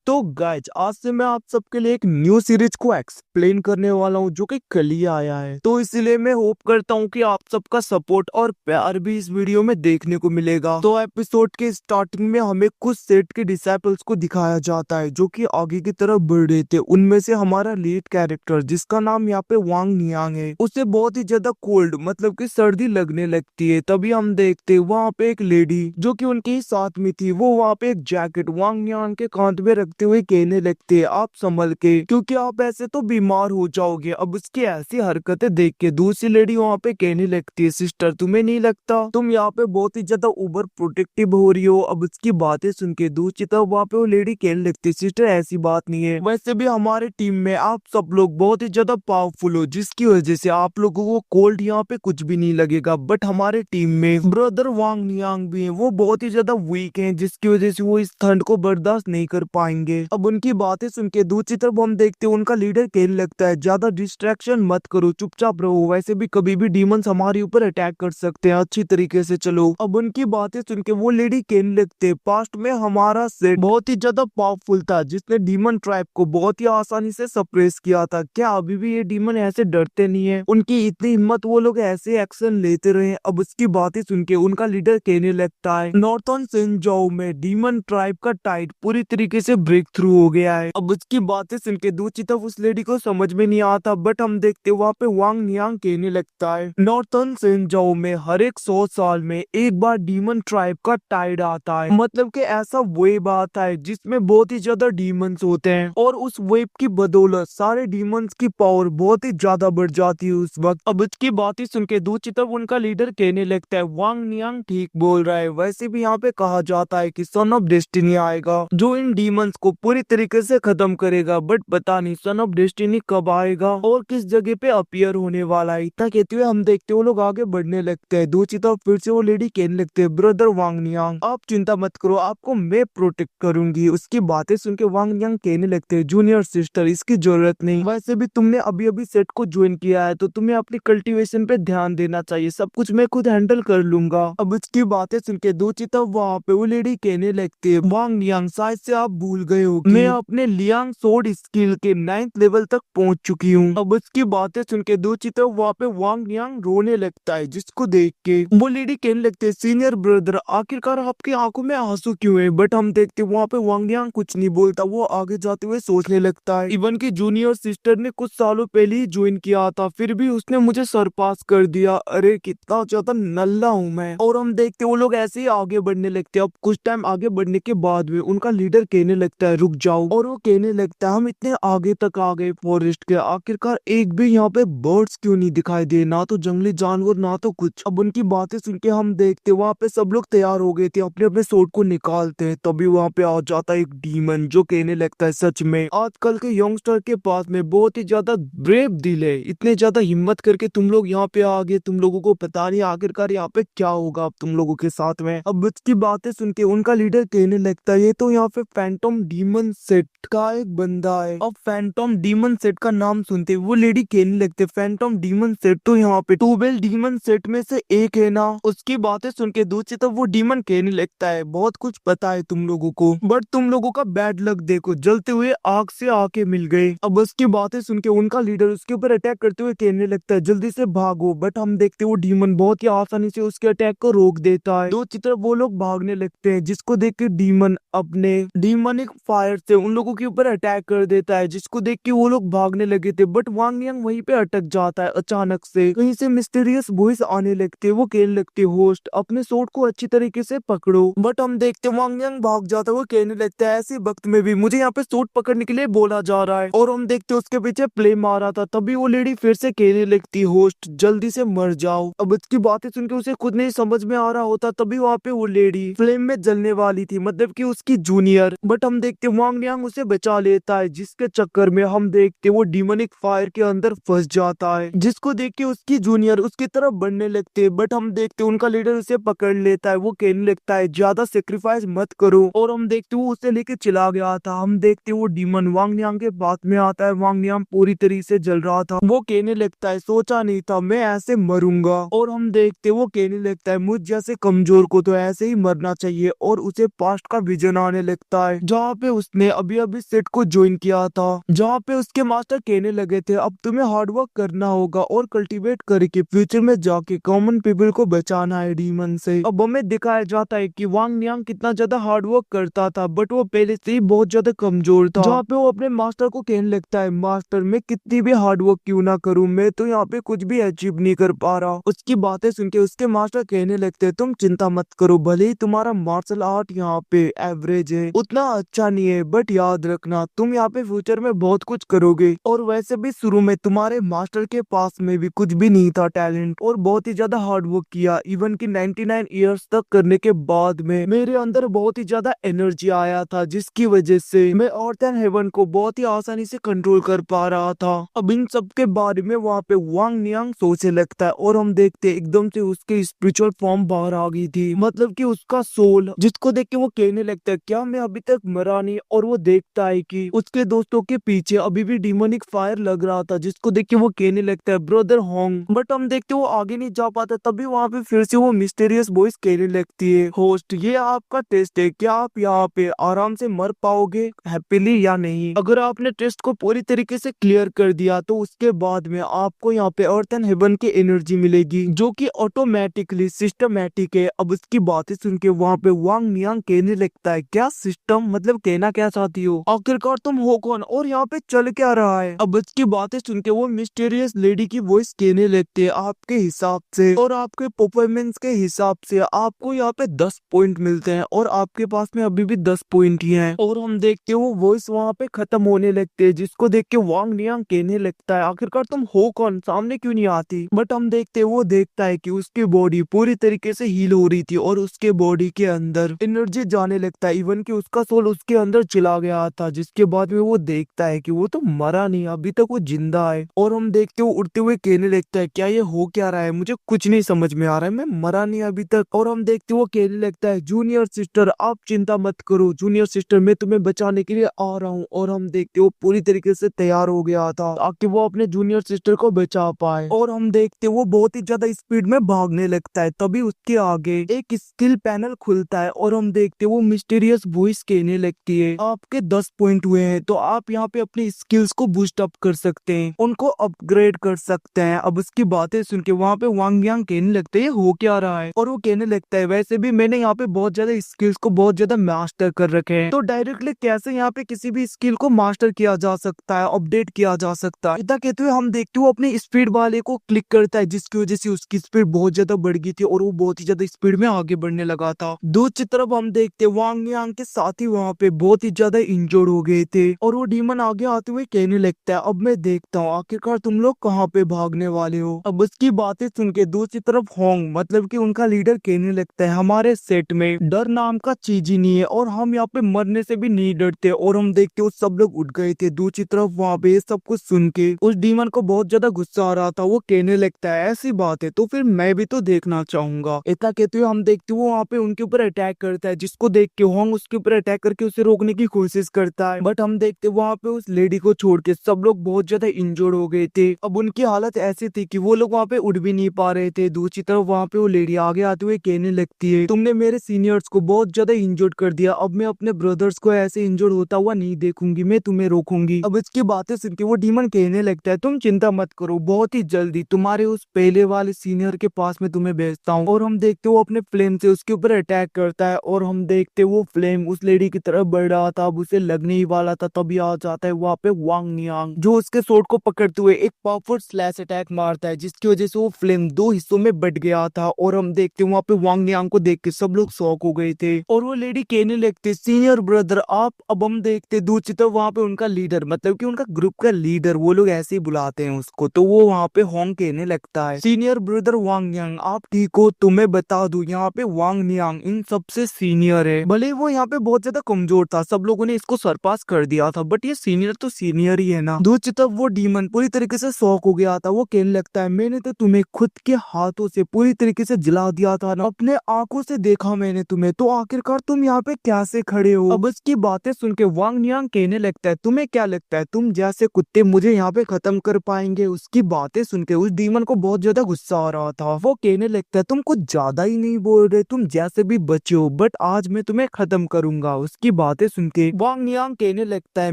तो गाइज आज से मैं आप सबके लिए एक न्यू सीरीज को एक्सप्लेन करने वाला हूँ जो कि कल ही आया है। तो इसीलिए मैं होप करता हूँ कि आप सबका सपोर्ट और प्यार भी इस वीडियो में देखने को मिलेगा। तो एपिसोड के स्टार्टिंग में हमें कुछ सेट के डिसाइपल्स को दिखाया जाता है जो कि आगे की तरफ बढ़ रहे थे। उनमें से हमारा लीड कैरेक्टर जिसका नाम यहाँ पे वांग नियांग है, उसे बहुत ही ज्यादा कोल्ड मतलब की सर्दी लगने लगती है। तभी हम देखते वहाँ पे एक लेडी जो कि उनके ही साथ में थी, वो वहाँ पे एक जैकेट वांग नियांग के कांध में रखते हुए कहने लगते हैं आप संभल के, क्योंकि आप ऐसे तो बीमार हो जाओगे। अब उसकी ऐसी हरकतें देख के दूसरी लेडी वहाँ पे कहने लगती है सिस्टर तुम्हें नहीं लगता तुम यहाँ पे बहुत ही ज्यादा ओवर प्रोटेक्टिव हो रही हो। अब उसकी बातें सुन के दूसरी तरफ वहाँ पे वो लेडी कहने लगती है सिस्टर ऐसी बात नहीं है, वैसे भी हमारे टीम में आप सब लोग बहुत ही ज्यादा पावरफुल हो जिसकी वजह से आप लोगों को कोल्ड यहाँ पे कुछ भी नहीं लगेगा। बट हमारे टीम में ब्रदर वांग नियांग भी है, वो बहुत ही ज्यादा वीक हैं जिसकी वजह से वो इस ठंड को बर्दाश्त नहीं कर पाएंगे। अब उनकी बातें सुन के दूसरी तरफ हम देखते हैं उनका लीडर कहने लगता है ज्यादा डिस्ट्रैक्शन मत करो, चुपचाप रहो, वैसे भी कभी भी डीमंस हमारे ऊपर अटैक कर सकते हैं, अच्छी तरीके से चलो। अब उनकी बातें सुन के वो लेडी कहने लगते हैं पास्ट में हमारा सेट बहुत ही ज्यादा पावरफुल था जिसने डीमन ट्राइब को बहुत ही आसानी से सप्रेस किया था, क्या अभी भी ये डीमन ऐसे डरते नहीं है? उनकी इतनी हिम्मत, वो लोग ऐसे एक्शन लेते रहे। अब उसकी बातें सुन के उनका लीडर कहने लगता है नॉर्थन सेंजाओ में डीमन ट्राइब का टाइड पूरी तरीके से ब्रेक थ्रू हो गया है। अब उसकी बातें सुन के दूसरी तरफ उस लेडी को समझ में नहीं आता, बट हम देखते वहाँ पे वांग नियांग कहने लगता है नॉर्थन सेंजाओ में हर एक 100 साल में एक बार डीमन ट्राइब का टाइड आता है, मतलब कि ऐसा वेव आता है जिसमें बहुत ही ज्यादा डीमंस होते हैं और उस वेव की बदौलत सारे डीमंस की पावर बहुत ही ज्यादा बढ़ जाती है उस वक्त। अब उसकी बातें सुन के दूसरी तरफ उनका लीडर कहने लगता है वांग नियांग ठीक बोल रहा है, वैसे भी यहाँ पे कहा जाता है कि सन ऑफ डेस्टिनी आएगा जो इन डीमंस को पूरी तरीके से खत्म करेगा, बट पता नहीं सन ऑफ डेस्टिनी कब आएगा और किस जगह पे अपीयर होने वाला है। इतना कहते हुए हम देखते वो लोग आगे बढ़ने लगते हैं। दूसरी तरफ फिर से वो लेडी कहने लगते हैं ब्रदर वांग नियांग आप चिंता मत करो, आपको मैं प्रोटेक्ट करूंगी। उसकी बातें सुन के वांग नियांग कहने लगते हैं जूनियर सिस्टर इसकी जरूरत नहीं, वैसे भी तुमने अभी अभी सेट को ज्वाइन किया है तो तुम्हें अपनी कल्टीवेशन पे ध्यान देना चाहिए, सब कुछ मैं खुद हैंडल कर लूंगा। अब उसकी बातें सुन के दूसरी तरफ वहाँ पे वो लेडी कहने लगती है वांग नियांग शायद से आप भूल गए हो मैं अपने लियांग सोर्ड स्किल के 9th लेवल तक पहुंच चुकी हूँ। अब उसकी बातें सुन के दूसरी तरफ वहाँ पे वांग नियांग रोने लगता है जिसको देख के वो लेडी कहने लगते है सीनियर ब्रदर आखिरकार आपकी आंखों में आंसू क्यों है? बट हम देखते वहाँ पे वांग नियांग कुछ नहीं बोलता, वो आगे जाते हुए सोचने लगता है इवन की जूनियर सिस्टर ने कुछ सालों पहले ही ज्वाइन किया था फिर भी उसने मुझे सरपास कर दिया, अरे कितना ज्यादा नल्ला हूँ मैं। और हम देखते वो लोग ऐसे ही आगे बढ़ने लगते हैं। अब कुछ टाइम आगे बढ़ने के बाद में उनका लीडर कहने लगता है रुक जाओ, और वो कहने लगता है हम इतने आगे तक आ गए फॉरेस्ट के, आखिरकार एक भी यहाँ पे बर्ड्स क्यों नहीं दिखाई दे, ना तो जंगली जानवर ना तो कुछ। अब उनकी बातें सुन के हम देखते वहाँ पे सब लोग तैयार हो गए थे, अपने अपने सोर्ड को निकालते हैं। तभी वहाँ पे आ जाता है एक डीमन जो कहने लगता है सच में आजकल के यंगस्टर के पास में बहुत ही ज्यादा ब्रेव दिल है, इतने ज्यादा हिम्मत करके तुम लोग यहाँ पे आ गए, तुम लोगों को पता नहीं आखिरकार यहाँ पे क्या होगा अब तुम लोगों के साथ में। अब उसकी बातें सुन के उनका लीडर कहने लगता है ये तो यहाँ पे फैंटम डीमन सेट का एक बंदा है। अब फैंटम डीमन सेट का नाम सुनते वो लेडी कहने लगते फैंटम डीमन सेट तो यहाँ पे 12 डीमन सेट में से एक है ना? उसकी बातें सुन के दूसरी तरफ वो डीमन कहने लगता है बहुत कुछ पता है तुम लोगों को, बट तुम लोगों का बैड लक देखो जलते हुए आग से आके मिल गए। अब उसकी बातें सुन के उनका लीडर उसके ऊपर अटैक करते हुए कहने लगता है जल्दी से भागो, बट हम देखते वो डीमन बहुत ही आसानी से उसके अटैक को रोक देता है। दो तरफ वो लोग भागने लगते हैं जिसको देख के डीमन अपने डीमनिक फायर से उन लोगों के ऊपर अटैक कर देता है, जिसको देख के वो लोग भागने लगे थे। बट वांग नियांग वहीं पे अटक जाता है। अचानक से कहीं से मिस्टीरियस वॉइस आने लगती है, वो कहने लगती है होस्ट अपने सोर्ड को अच्छी तरीके से पकड़ो। बट हम देखते वांग नियांग भाग जाता है, वो कहने लगता है ऐसे वक्त में भी मुझे यहाँ पे सोर्ड पकड़ने के लिए बोला जा रहा है, और हम देखते उसके पीछे प्ले मारा था। तभी वो लेडी फिर से कहने लगती होस्ट जल्दी से मर जाओ। अब इसकी बातें सुन के उसे खुद नहीं समझ में आ रहा होता, तभी वहाँ पे वो लेडी फ्लेम में जलने वाली थी, मतलब कि उसकी जूनियर। बट हम देखते वांग नियांग उसे बचा लेता है, जिसके चक्कर में हम देखते वो डीमनिक फायर के अंदर फंस जाता है, जिसको देख के उसकी जूनियर उसकी तरफ बढ़ने लगते हैं। बट हम देखते उनका लीडर उसे पकड़ लेता है, वो कहने लगता है ज्यादा सेक्रीफाइस मत करो, और हम देखते वो उसे लेके चला गया था। हम देखते वो डीमन वांग नियांग के पास में आता है, वांग नियांग पूरी तरीके से जल रहा था, वो कहने लगता है सोचा नहीं था मैं ऐसे मरूंगा। और हम देखते वो कहने लगता है मुझ जैसे कमजोर को तो ऐसे ही मरना चाहिए, और उसे पास्ट का विजन आने लगता है जहाँ जहाँ पे उसने अभी अभी सेट को ज्वाइन किया था, जहाँ पे उसके मास्टर कहने लगे थे अब तुम्हें हार्डवर्क करना होगा और कल्टीवेट करके फ्यूचर में जाके कॉमन पीपल को बचाना है डीमन से। अब हमें दिखाया जाता है कि वांग नियांग कितना ज्यादा हार्डवर्क करता था, बट वो पहले से ही बहुत ज्यादा कमजोर था, जहाँ पे वो अपने मास्टर को कहने लगता है मास्टर मैं कितनी भी हार्डवर्क क्यों ना करूँ, मैं तो यहाँ पे कुछ भी अचीव नहीं कर पा रहा। उसकी बातें सुन के उसके मास्टर कहने लगते हैं तुम चिंता मत करो, भले ही तुम्हारा मार्शल आर्ट यहाँ पे एवरेज है, उतना अच्छा नहीं है, बट याद रखना तुम यहाँ पे फ्यूचर में बहुत कुछ करोगे। और वैसे भी शुरू में तुम्हारे मास्टर के पास में भी कुछ भी नहीं था टैलेंट, और बहुत ही ज्यादा हार्ड वर्क किया, इवन कि 99 इयर्स तक करने के बाद में मेरे अंदर बहुत ही ज्यादा एनर्जी आया था, जिसकी वजह से मैं अर्थ एंड हेवन को बहुत ही आसानी से कंट्रोल कर पा रहा था। अब इन सब के बारे में वहाँ पे वांग नियांग सोचने लगता है, और हम देखते एकदम से उसके स्पिरिचुअल फॉर्म बाहर आ गई थी, मतलब कि उसका सोल, जिसको देख के वो कहने लगता है क्या मैं अभी तक मरा नहीं। और वो देखता है कि उसके दोस्तों के पीछे अभी भी डिमोनिक फायर लग रहा था, जिसको देख के वो कहने लगता है ब्रदर होंग, बट हम देखते वो आगे नहीं जा पाता। तभी वहाँ पे फिर से वो मिस्टीरियस वॉइस कहने लगती है होस्ट ये आपका टेस्ट है, क्या आप यहाँ पे आराम से मर पाओगे हैप्पीली या नहीं। अगर आपने टेस्ट को पूरी तरीके से क्लियर कर दिया तो उसके बाद में आपको यहाँ पे अर्थ एंड हेवन की एनर्जी मिलेगी, जो कि ऑटोमेटिकली सिस्टमैटिक है। अब उसकी बातें सुन के वहाँ पे वांग नियांग कहने लगता है क्या सिस्टम, मतलब कहना क्या चाहती हो, आखिरकार तुम हो कौन और यहाँ पे चल क्या रहा है। अब उसकी बातें सुन के वो मिस्टीरियस लेडी की वॉइस कहने लगती है आपके हिसाब से और आपके परफॉर्मेंस के हिसाब से आपको यहाँ पे 10 पॉइंट मिलते हैं, और आपके पास में अभी भी 10 पॉइंट ही हैं। और हम देखते वो वॉइस वहाँ पे खत्म होने लगते हैं, जिसको देख के वांग नियांग कहने लगता है आखिरकार तुम हो कौन, सामने क्यों नहीं आती। बट हम देखते वो देखता है कि उसकी बॉडी पूरी तरीके से हील हो रही थी, और उसके बॉडी के अंदर एनर्जी जाने लगता है, इवन कि उसका सोल उसके अंदर चला गया था। जिसके बाद में वो देखता है कि वो तो मरा नहीं, अभी तक वो जिंदा है। और हम देखते वो उड़ते हुए कहने लगता है क्या ये हो क्या रहा है, मुझे कुछ नहीं समझ में आ रहा है, मैं मरा नहीं अभी तक। और हम देखते वो कहने लगता है जूनियर सिस्टर आप चिंता मत करो, जूनियर सिस्टर मैं तुम्हें बचाने के लिए आ रहा हूँ। और हम देखते वो पूरी तरीके से तैयार हो गया था ताकि वो अपने जूनियर सिस्टर को बचा पाए। और हम देखते वो बहुत ही ज्यादा स्पीड में भागने लगता है, तभी उसके आगे एक स्किल पैनल खुलता है, और हम देखते वो मिस्टीरियस वॉइस कहने लगती है आपके 10 पॉइंट हुए हैं तो आप यहाँ पे अपनी स्किल्स को बूस्ट अप कर सकते हैं, उनको अपग्रेड कर सकते हैं। अब उसकी बातें सुन के वहाँ पे वांग नियांग कहने लगते हैं हो क्या रहा है, और वो कहने लगता है वैसे भी मैंने यहाँ पे बहुत ज्यादा स्किल्स को बहुत ज्यादा मास्टर कर रखे हैं, तो डायरेक्टली कैसे यहाँ पे किसी भी स्किल को मास्टर किया जा सकता है, अपडेट किया जा सकता है। इतना कहते हुए हम देखते हुए अपने स्पीड वाले को क्लिक करता है, जिसकी वजह से उसकी स्पीड बहुत ज्यादा बढ़ गई थी, और वो बहुत ही ज्यादा स्पीड में आगे बढ़ने लगा था। दूसरी तरफ हम देखते वांग नियांग के साथी वहाँ पे बहुत ही ज्यादा इंजर्ड हो गए थे, और वो डीमन आगे आते हुए कहने लगता है अब मैं देखता हूँ आखिरकार तुम लोग कहाँ पे भागने वाले हो। अब उसकी बातें सुन के दूसरी तरफ होंग, मतलब कि उनका लीडर कहने लगता है हमारे सेट में डर नाम का चीज ही नहीं है, और हम यहाँ पे मरने से भी नहीं डरते। और हम देखते वो सब लोग उठ गए थे। दूसरी तरफ वहाँ पे सब कुछ सुन के उस डीमन को बहुत ज्यादा गुस्सा आ रहा था, वो कहने लगता है ऐसी बात है तो फिर मैं भी तो देखना चाहूंगा। इतना कहते हुए हम देखते वो वहाँ पे उनके ऊपर अटैक करता है, जिसको देख के होंग उसके ऊपर अटैक करके उसे रोकने की कोशिश करता है। बट हम देखते वहाँ पे उस लेडी को छोड़ के सब लोग बहुत ज्यादा इंजर्ड हो गए थे। अब उनकी हालत ऐसी थी कि वो लोग वहाँ पे उड़ भी नहीं पा रहे थे। दूसरी तरफ वहाँ पे वो लेडी आगे आते हुए कहने लगती है तुमने मेरे सीनियर्स को बहुत ज्यादा इंजर्ड कर दिया, अब मैं अपने ब्रदर्स को ऐसे इंजर्ड होता हुआ नहीं देखूंगी, मैं तुम्हें रोकूंगी। अब इसकी बातें सुन के वो डीमन कहने लगता है तुम चिंता मत करो, बहुत ही जल्दी तुम्हारे उस पहले वाले सीनियर के पास में तुम्हें भेजता हूँ। और हम देखते वो अपने फ्लेम से उसके ऊपर अटैक करता है, और हम देखते वो फ्लेम उस लेडी की तरफ बढ़ रहा था, अब उसे लगने ही वाला था, तभी आ जाता है वहाँ पे वांग नियांग, जो उसके सोर्ड को पकड़ते हुए एक पावरफुल स्लैश अटैक मारता है, जिसकी वजह से वो फ्लेम 2 हिस्सों में बट गया था। और हम देखते वहाँ पे वांग नियांग को देख के सब लोग शॉक हो गए थे, और वो लेडी कहने लगते सीनियर ब्रदर आप। अब हम देखते दूसरी तरफ वहाँ पे उनका लीडर, मतलब कि उनका ग्रुप का लीडर, वो लोग ऐसे ही बुलाते हैं उसको, तो वो वहाँ पे होंग कहने लगता है सीनियर ब्रदर वांग नियांग आप ठीक हो, तुम्हें बता दूं यहाँ पे वांग नियांग इन सबसे सीनियर है। भले वो यहाँ पे बहुत ज्यादा कमजोर था, सब लोगों ने इसको सरपास कर दिया था, बट ये सीनियर तो सीनियर ही है ना। दूसरी तरफ वो डीमन पूरी तरीके से शॉक हो गया था, वो कहने लगता है मैंने तो तुम्हें खुद के हाथों से पूरी तरीके से जला दिया था ना, अपने आंखों से देखा मैंने तुम्हें, तो आखिरकार तुम यहाँ पे कैसे खड़े हो। अब इसकी बातें सुन के वांग नियांग कहने लगता है तुम्हें क्या लगता है तुम जैसे कुत्ते मुझे यहाँ पे खत्म कर पाएंगे। उसकी बातें सुन के उस डीमन को बहुत ज्यादा गुस्सा आ रहा था, वो कहने लगता है तुम कुछ ज्यादा ही नहीं बोल रहे, तुम जैसे भी बचे हो, बट आज मैं तुम्हें खत्म करूंगा। उसकी बातें सुन के वांग नियांग कहने लगता है,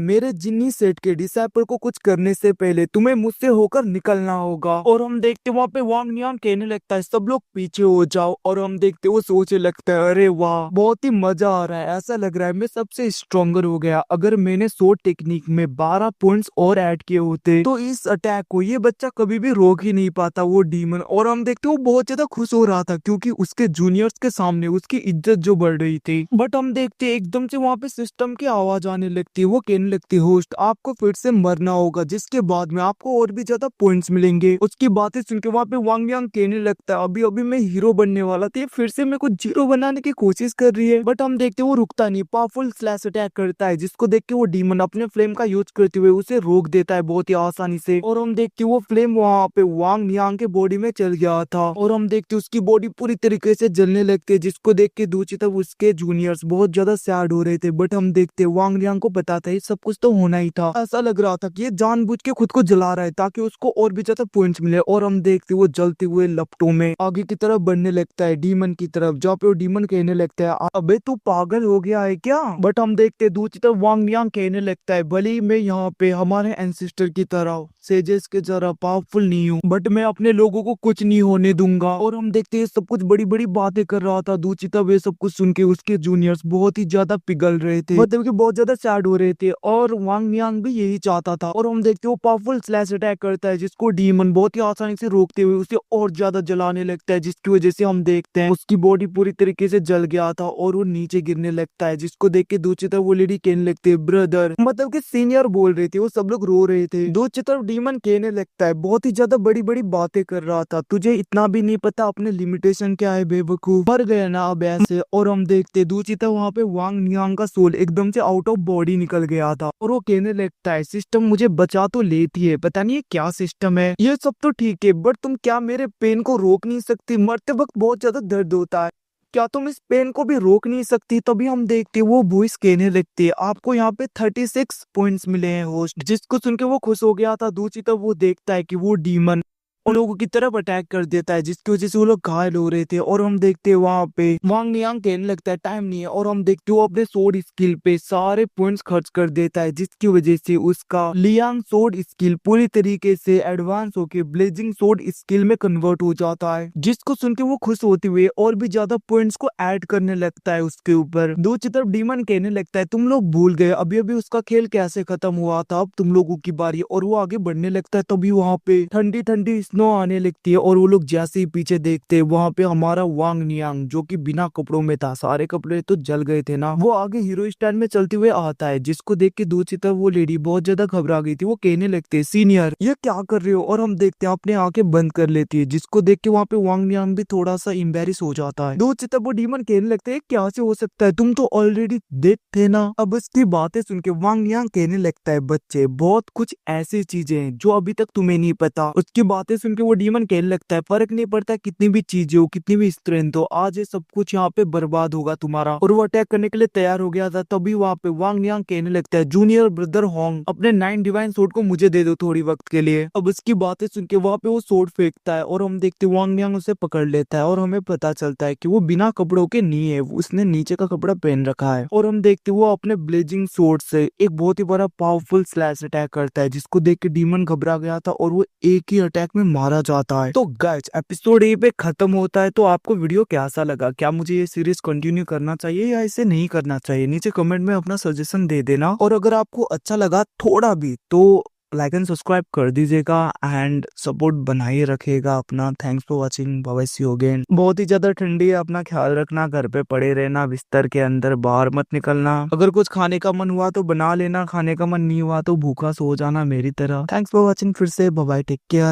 मेरे जिन्नी सेठ के डिसाइपल को कुछ करने से पहले तुम्हें मुझसे होकर निकलना होगा। और हम देखते वहाँ पे वांग नियांग कहने लगता है, सब लोग पीछे हो जाओ। और हम देखते वो सोचने लगता है, अरे वाह बहुत ही मजा आ रहा है, ऐसा लग रहा है मैं सबसे स्ट्रॉन्गर हो गया। अगर मैंने स्वॉर्ड टेक्निक में 12 पॉइंट्स और ऐड किए होते तो इस अटैक को ये बच्चा कभी भी रोक ही नहीं पाता, वो डीमन। और हम देखते वो बहुत ज्यादा खुश हो रहा था क्योंकि उसके जूनियर्स के सामने उसकी इज्जत जो बढ़ रही थी। बट हम देखते एकदम से वहाँ पे सिस्टम की आवाज आने लगती है, वो कहने लगती है, होस्ट आपको फिर से मरना होगा जिसके बाद में आपको और भी ज्यादा पॉइंट्स मिलेंगे। उसकी बातें सुन के वहाँ पे वांग यांग कहने लगता है, अभी अभी मैं हीरो बनने वाला था, फिर से मेरे को जीरो बनाने की कोशिश कर रही है। बट हम देखते वो रुकता नहीं, पावरफुल स्लैश अटैक करता है जिसको देख के वो डीमन अपने फ्लेम का यूज करते हुए उसे रोक देता है बहुत ही आसानी से। और हम देखते वो फ्लेम वहाँ पे वांग नियांग के बॉडी में चल गया था और हम देखते उसकी बॉडी पूरी तरीके से जलने लगती है जिसको देख के दूसरी तरफ उसके जूनियर्स बहुत ज्यादा सैड हो रहे थे। बट हम देखते वांग नियांग को पता था ये सब कुछ तो होना ही था, ऐसा लग रहा था कि ये जानबूझ के खुद को जला रहा है ताकि उसको और भी ज्यादा पॉइंट्स मिले। और हम देखते वो जलते हुए लपटों में आगे की तरफ बढ़ने लगता है डीमन की तरफ, जहाँ पे वो डीमन कहने लगता है, अबे तू पागल हो गया है क्या। बट हम देखते दूसरी तरफ वांग नियांग कहने लगता है, भले ही मैं यहाँ पे हमारे एंसेस्टर की तरह सेजेस के जरा पावरफुल नहीं हूँ बट मैं अपने लोगों को कुछ नहीं होने दूंगा। और हम देखते हैं सब कुछ बड़ी बड़ी बातें कर रहा था दूसरी तरफ, ये सब कुछ सुन के उसके जूनियर्स बहुत ही ज्यादा पिघल रहे थे, मतलब कि बहुत ज्यादा सैड हो रहे थे और वांग नियांग भी यही चाहता था। और हम देखते वो पावरफुल स्लैश अटैक करता है जिसको डीमन बहुत ही आसानी से रोकते हुए उसे और ज्यादा जलाने लगता है, जिसकी वजह से हम देखते हैं उसकी बॉडी पूरी तरीके से जल गया था और वो नीचे गिरने लगता है, जिसको देख के दूसरी तरफ वो लेडी कहने लगती है, ब्रदर, मतलब कि सीनियर बोल रहे थे, वो सब लोग रो रहे थे। दूसरी तरफ डीमन कहने लगता है, बहुत ही ज्यादा बड़ी बड़ी बातें कर रहा था, तुझे इतना भी नहीं पता अपने लिमिटेशन क्या है बेवकूफ, मर गया ना अब ऐसे। और हम देखते दूसरी तरफ वहाँ पे वांग नियांग का सोल एकदम से आउट ऑफ बॉडी निकल गया था और वो कहने लगता है, सिस्टम मुझे बचा तो लेती है, पता नहीं ये क्या सिस्टम है, ये सब तो ठीक है बट तुम क्या मेरे पेन को रोक नहीं सकती, मरते वक्त बहुत ज्यादा दर्द होता है, क्या तुम इस पेन को भी रोक नहीं सकती। तभी हम देखते वो वॉइस कहने लगती है, आपको यहाँ पे 36 पॉइंट्स मिले हैं होस्ट, जिसको सुन के वो खुश हो गया था। दूसरी तरफ वो देखता है कि वो डीमन उन लोगों की तरफ अटैक कर देता है जिसकी वजह से वो लोग घायल हो रहे थे। और हम देखते हैं वहाँ पे वांग नियांग कहने लगता है, टाइम नहीं है। और हम देखते वो अपने सोर्ड स्किल पे सारे पॉइंट्स खर्च कर देता है जिसकी वजह से उसका लियांग सोर्ड स्किल पूरी तरीके से एडवांस होके ब्लेजिंग सोर्ड स्किल में कन्वर्ट हो जाता है, जिसको सुन के वो खुश होते हुए और भी ज्यादा पॉइंट्स को ऐड करने लगता है उसके ऊपर। दूसरी तरफ डीमन कहने लगता है, तुम लोग भूल गए अभी अभी उसका खेल कैसे खत्म हुआ था, अब तुम लोगों की बारी। और वो आगे बढ़ने लगता है, तभी वहाँ पे ठंडी ठंडी स्नो आने लगती है और वो लोग जैसे ही पीछे देखते हैं वहाँ पे हमारा वांग नियांग जो कि बिना कपड़ों में था, सारे कपड़े तो जल गए थे ना, वो आगे हीरो स्टाइल में चलते हुए आता है, जिसको देख के दूसरी तरफ वो लेडी बहुत ज्यादा घबरा गई थी। वो कहने लगते हैं, सीनियर ये क्या कर रहे हो। और हम देखते हैं अपने आंखें बंद कर लेती है, जिसको देख के वहाँ पे वांग नियांग भी थोड़ा सा एम्बेरस हो जाता है। दूसरी तरफ वो डीमन कहने लगते हैं, क्या से हो सकता है, तुम तो ऑलरेडी डेड थे ना। अब इसकी बातें सुन के वांग नियांग कहने लगता है, बच्चे बहुत कुछ ऐसी चीजें हैं जो अभी तक तुम्हें नहीं पता। उसकी बातें सुन के वो डीमन कहने लगता है, फर्क नहीं पड़ता कितनी भी चीजें हो, कितनी भी स्ट्रेंथ हो, आज ये सब कुछ यहाँ पे बर्बाद होगा तुम्हारा। और वो अटैक करने के लिए तैयार हो गया था। तभी वहाँ पे वांग नियांग कहने लगता है, जूनियर ब्रदर होंग अपने 9 डिवाइन सोर्ड को मुझे दे दो थोड़ी वक्त के लिए। अब उसकी बातें सुन के वहाँ पे वो सोर्ड फेंकता है और हम देखते वांग नियांग उसे पकड़ लेता है और हमें पता चलता है कि वो बिना कपड़ों के नहीं है, उसने नीचे का कपड़ा पहन रखा है। और हम देखते वो अपने ब्लेजिंग सोर्ड से एक बहुत ही बड़ा पावरफुल स्लैश अटैक करता है, जिसको देख के डीमन घबरा गया था और वो एक ही अटैक में मारा जाता है। तो गाइस एपिसोड ए पे खत्म होता है। तो आपको वीडियो कैसा लगा, क्या मुझे ये सीरीज कंटिन्यू करना चाहिए या इसे नहीं करना चाहिए, नीचे कमेंट में अपना सजेशन दे देना। और अगर आपको अच्छा लगा थोड़ा भी तो लाइक एंड सब्सक्राइब कर दीजिएगा एंड सपोर्ट बनाए रखेगा अपना। Thanks for watching, bye see you again. बहुत ही ज्यादा ठंडी है, अपना ख्याल रखना, घर पे पड़े रहना बिस्तर के अंदर, बाहर मत निकलना। अगर कुछ खाने का मन हुआ तो बना लेना, खाने का मन नहीं हुआ तो भूखा सो जाना मेरी तरह। थैंक्स फॉर वाचिंग, फिर से बाय बाय, टेक केयर।